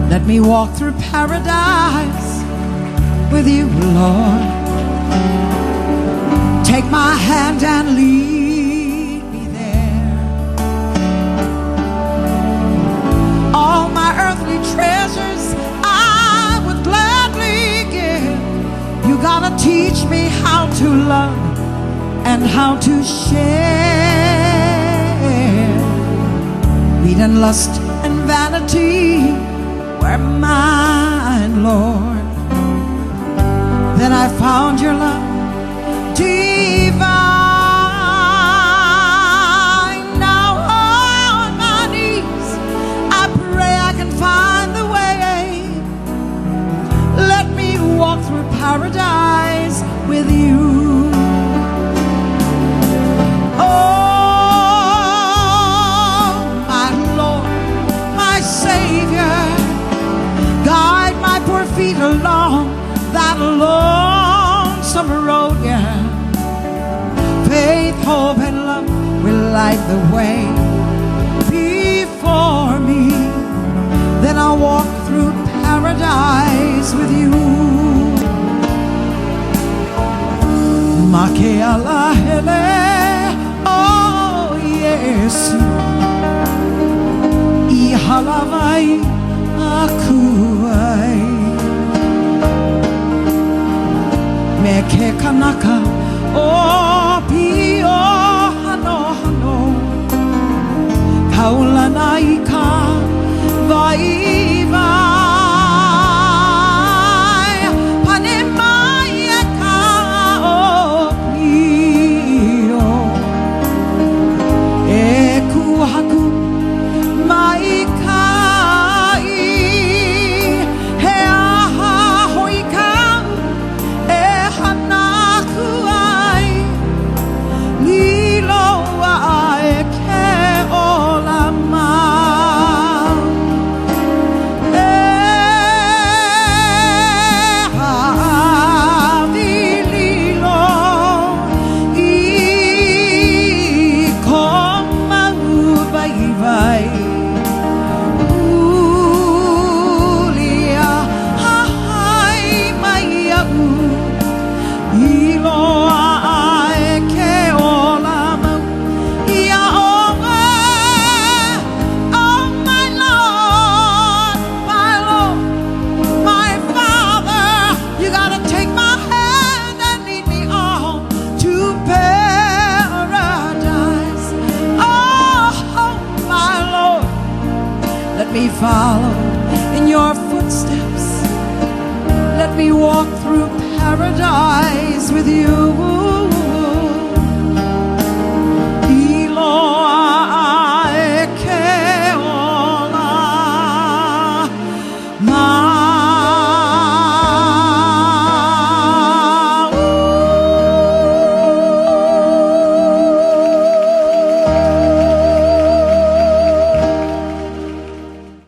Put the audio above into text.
Let me walk through paradise with you, Lord. Take my hand and lead me there. All my earthly treasures I would gladly give. You gotta teach me how to love and how to share. Greed and lust and vanity were mine, Lord. Then I found your love divine. Now on my knees I pray I can find the way. Let me walk through paradise with you. Oh, my Lord, my Savior, guide my poor feet along that lonesome road, yeah. Faith, hope, and love will light the way before me. Then I'll walk through paradise with you. Makeala hele, oh yes, ihalavai akuai. Meke Kanaka Opi o hano hano Kaulana ika waiwai Panemaya ka opi o Eku haku maikai He aha hoika Let me follow in your footsteps. Let me walk through